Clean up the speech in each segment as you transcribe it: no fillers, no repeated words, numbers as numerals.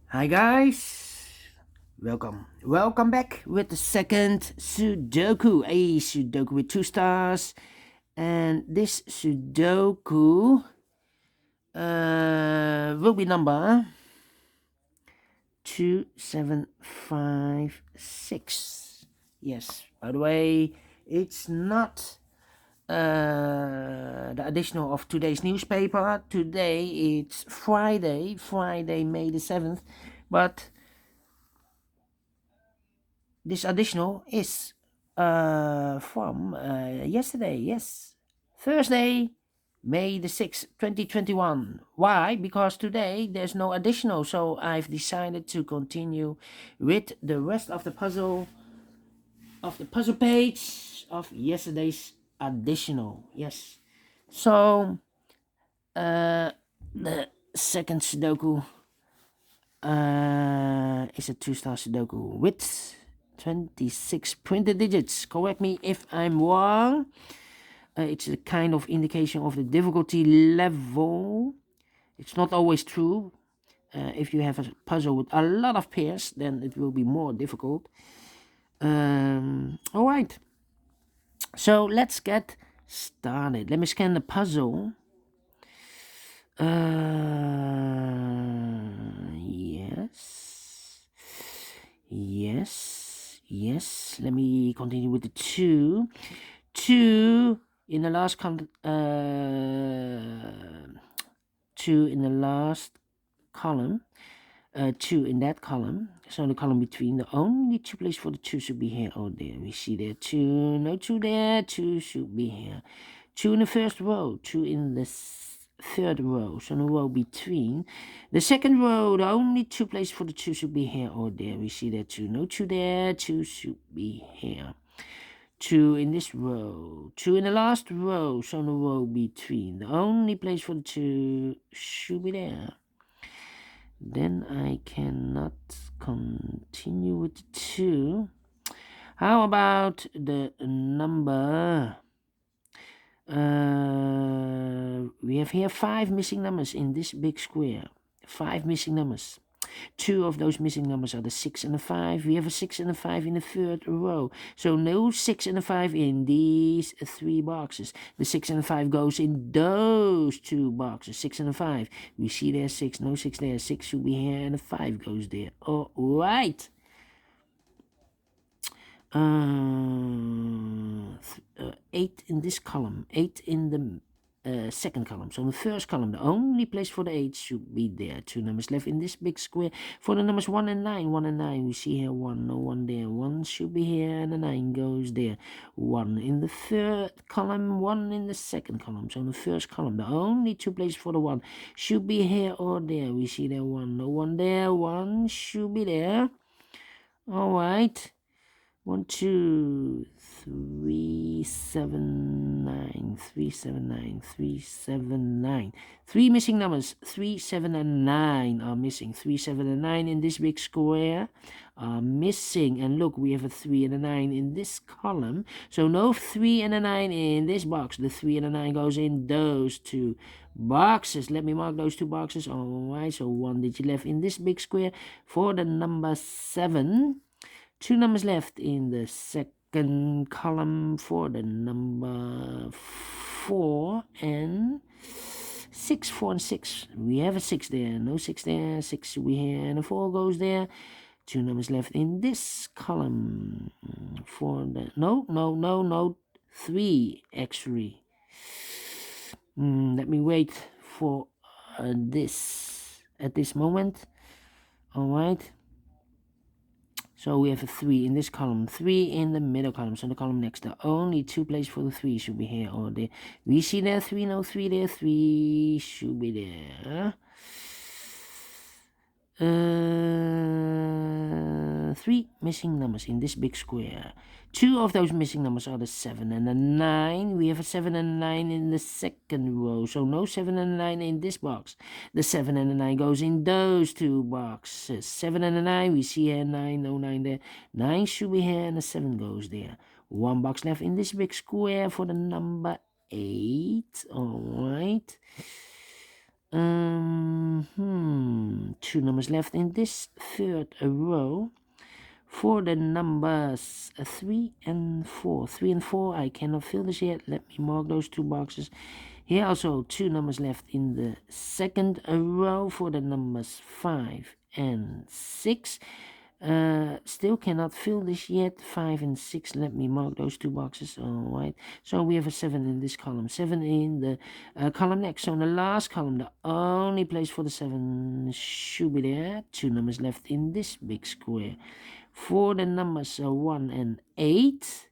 Hi guys, welcome back with the second Sudoku, a Sudoku with 2 stars, and this Sudoku will be number 2756. Yes, by the way, it's not the additional of today's newspaper. Today it's Friday, May the 7th, but this additional is from yesterday, yes, Thursday, May the 6th, 2021. Why? Because today there's no additional, so I've decided to continue with the rest of the puzzle page of yesterday's additional. Yes. So the second Sudoku is a 2-star Sudoku with 26 printed digits. Correct me if I'm wrong. It's a kind of indication of the difficulty level. It's not always true. If you have a puzzle with a lot of pairs, then it will be more difficult. All right. So let's get started. Let me scan the puzzle. Yes. Let me continue with the two. Two in the last column. Two in the last column. Two in that column. So the column between, the only two places for the two should be here or there. We see there two, no two there, two should be here. Two in the first row, two in the third row, so the row between. The second row, the only two places for the two should be here or there. We see there two, no two there, two should be here. Two in this row, two in the last row, so the row between. The only place for the two should be there. Then I cannot continue with the two. How about the number? We have here 5 missing numbers in this big square. 5 missing numbers. 2 of those missing numbers are the 6 and the 5. We have a 6 and a 5 in the third row. So no 6 and a 5 in these 3 boxes. The 6 and the 5 goes in those 2 boxes. 6 and a 5. We see there 6, no 6 there. 6 should be here and the 5 goes there. All right. 8 in this column, 8 in the second column. So in the first column, the only place for the 8 should be there. 2 numbers left in this big square. For the numbers 1 and 9, 1 and 9, we see here 1, no 1 there. 1 should be here and the 9 goes there. 1 in the third column, 1 in the second column. So in the first column, the only 2 places for the 1 should be here or there. We see there 1, no 1 there. 1 should be there. All right. 1, 2, 3, 7, 9, 3, 7, 9, 3, 7, 9. 3 missing numbers, 3, 7, and 9 are missing. 3, 7, and 9 in this big square are missing. And look, we have a 3 and a 9 in this column. So no 3 and a 9 in this box. The 3 and a 9 goes in those 2 boxes. Let me mark those 2 boxes. All right, so 1 digit left in this big square for the number 7. 2 numbers left in the second column for the number 4 and 6. 4 and 6. We have a 6 there. No 6 there. 6 should be here and a 4 goes there. 2 numbers left in this column for the no 3 actually. Let me wait for this at this moment. All right. So we have a 3 in this column, 3 in the middle column. So the column next, the only 2 places for the 3 should be here or there. We see there 3, no 3 there, 3 should be there. 3 missing numbers in this big square. 2 of those missing numbers are the 7 and the 9. We have a 7 and a 9 in the second row. So no 7 and a 9 in this box. The 7 and the 9 goes in those 2 boxes. 7 and a 9, we see here 9, no 9 there. 9 should be here and the 7 goes there. 1 box left in this big square for the number 8. All right. Two numbers left in this third row. For the numbers 3 and 4. 3 and 4, I cannot fill this yet. Let me mark those two boxes. Here also two numbers left in the second row for the numbers 5 and 6. Still cannot fill this yet. 5 and 6, let me mark those two boxes. All right, so we have a 7 in this column, 7 in the column next. So in the last column, the only place for the 7 should be there. Two numbers left in this big square. For the numbers 1 and 8,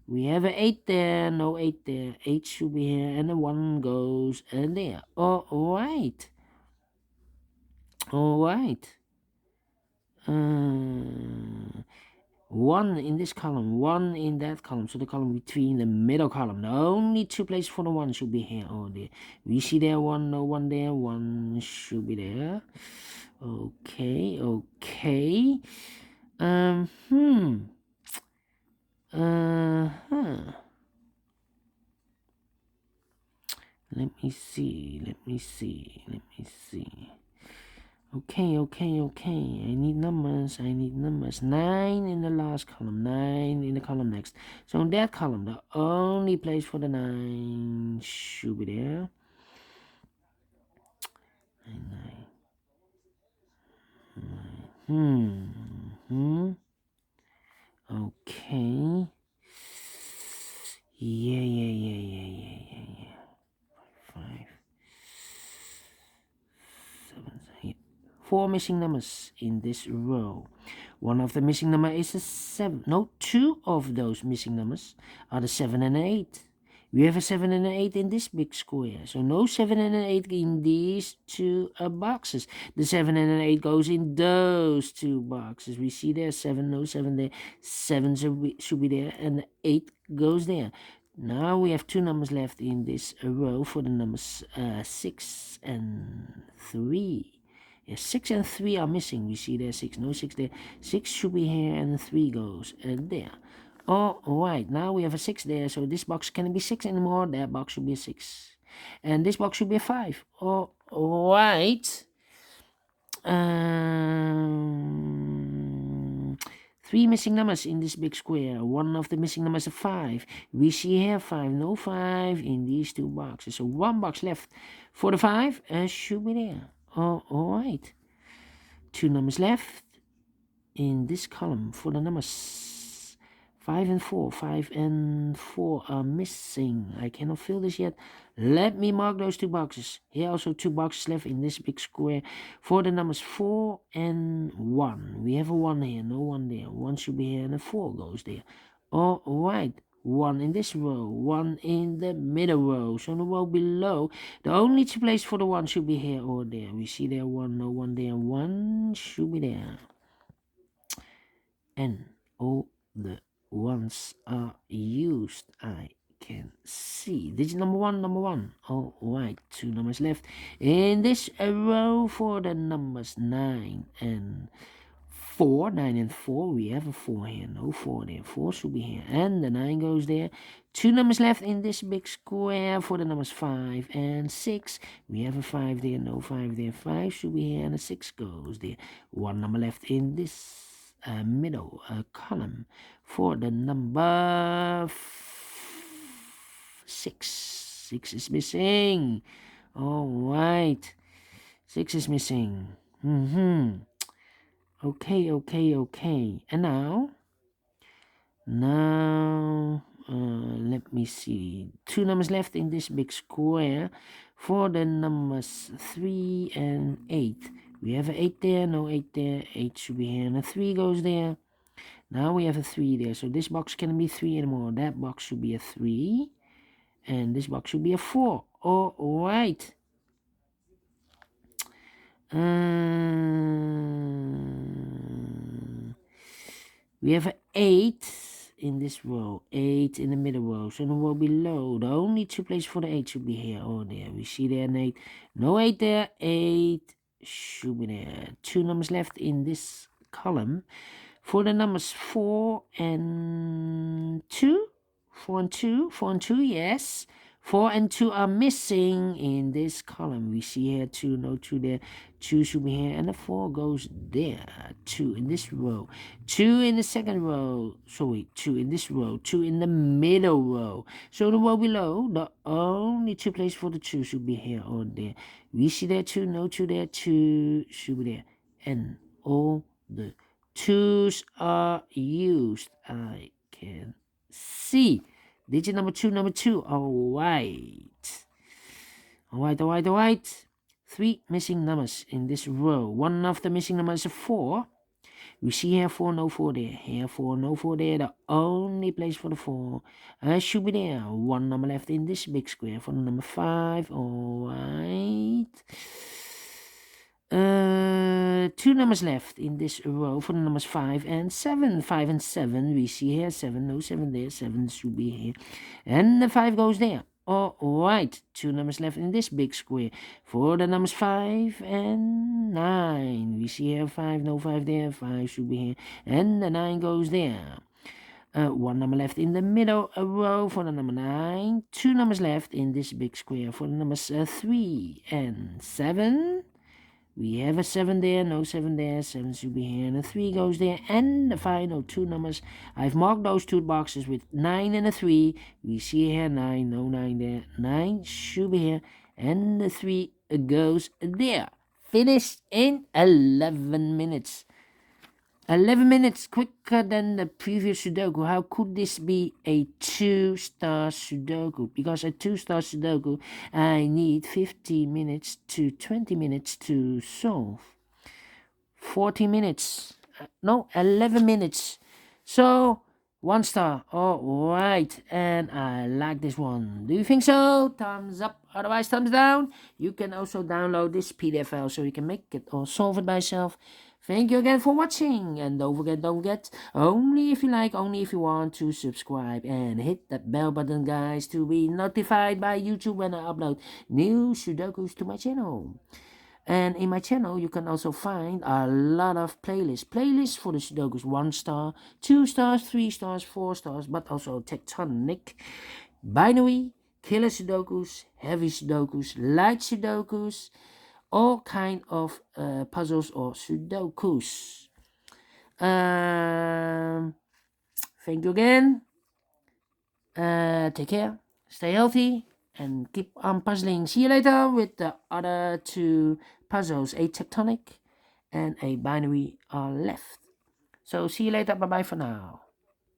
we have an 8 there, no 8 there. 8 should be here, and the 1 goes there. All right. All right. 1 in this column, 1 in that column. So the column between the middle column. The only two places for the 1 should be here or there. We see there 1, no 1 there. 1 should be there. Okay, okay. Let me see. Okay. I need numbers. 9 in the last column, 9 in the column next. So in that column, the only place for the 9 should be there. 9. Okay. Yeah. 5, 7, 8. 4 missing numbers in this row. One of the missing number is a 7. No, two of those missing numbers are the 7 and 8. We have a 7 and an 8 in this big square. So no 7 and an 8 in these two boxes. The 7 and an 8 goes in those two boxes. We see there 7, no 7 there. 7 should be there, and the 8 goes there. Now we have two numbers left in this row for the numbers 6 and 3. Yes, 6 and 3 are missing. We see there 6, no 6 there. 6 should be here, and 3 goes there. All right, now we have a 6 there, so this box can't be 6 anymore. That box should be a 6. And this box should be a 5. All right. 3 missing numbers in this big square. One of the missing numbers is 5. We see here 5, no 5 in these two boxes. So one box left for the 5 should be there. All right. Two numbers left in this column for the numbers 5 and 4. 5 and 4 are missing. I cannot fill this yet. Let me mark those two boxes. Here also two boxes left in this big square for the numbers 4 and 1. We have a 1 here, no 1 there. 1 should be here, and a 4 goes there. All right. 1 in this row, 1 in the middle row. So in the row below, the only two places for the 1 should be here or there. We see there 1, no 1 there. 1 should be there. And all the 1s are used. I can see. Digit number 1. All right, two numbers left in this row for the numbers 9 and 4. 9 and 4. We have a 4 here. No 4 there. 4 should be here. And the 9 goes there. Two numbers left in this big square for the numbers 5 and 6. We have a 5 there. No 5 there. 5 should be here. And a 6 goes there. One number left in this middle column for the number 6. 6 is missing. All right. 6 is missing. Okay. And now, let me see. Two numbers left in this big square for the numbers 3 and 8. We have an 8 there, no 8 there. 8 should be here, and a 3 goes there. Now we have a 3 there, so this box can't be 3 anymore. That box should be a 3, and this box should be a 4. All right. We have an 8 in this row, 8 in the middle row. So in the row below, the only two places for the 8 should be here or there. We see there an 8. No 8 there. 8 should be there. Two numbers left in this column for the numbers 4 and 2. 4 and 2, yes. 4 and 2 are missing in this column. We see here 2, no 2 there. 2 should be here, and the 4 goes there. 2 in this row. 2 in the second row. Sorry, 2 in this row. 2 in the middle row. So the row below, the only 2 places for the 2 should be here or there. We see there 2, no 2 there. 2 should be there. And all the 2's are used. I can see. Digit number 2. All right. All right. 3 missing numbers in this row. One of the missing numbers is 4. We see here 4, no 4 there. Here 4, no 4 there. The only place for the 4 should be there. One number left in this big square for the number 5. All right. 2 numbers left in this row for the numbers 5 and 7. 5 and 7, we see here 7, no 7 there, 7 should be here, and the 5 goes there. All right, 2 numbers left in this big square for the numbers 5 and 9. We see here 5, no 5 there, 5 should be here, and the 9 goes there. 1 number left in the middle row for the number 9. 2 numbers left in this big square for the numbers 3 and 7. We have a 7 there, no 7 there, 7 should be here, and a 3 goes there, and the final 2 numbers. I've marked those 2 boxes with 9 and a 3. We see here 9, no 9 there, 9 should be here, and the 3 goes there. Finished in 11 minutes. 11 minutes quicker than the previous Sudoku. How could this be a 2-star Sudoku? Because a 2-star Sudoku, I need 15 minutes to 20 minutes to solve. 40 minutes. No, 11 minutes. So, 1 star. All right. And I like this one. Do you think so? Thumbs up. Otherwise, thumbs down. You can also download this PDF file so you can make it or solve it by yourself. Thank you again for watching, and don't forget, only if you like, only if you want to subscribe, and hit that bell button, guys, to be notified by YouTube when I upload new Sudokus to my channel. And in my channel, you can also find a lot of playlists for the Sudokus: 1 star, 2 stars, 3 stars, 4 stars, but also tectonic, binary, killer Sudokus, heavy Sudokus, light Sudokus, all kind of puzzles or Sudokus. Thank you again. Take care, stay healthy, and keep on puzzling. See you later with the other 2 puzzles. A tectonic and a binary are left. So see you later. Bye-bye for now.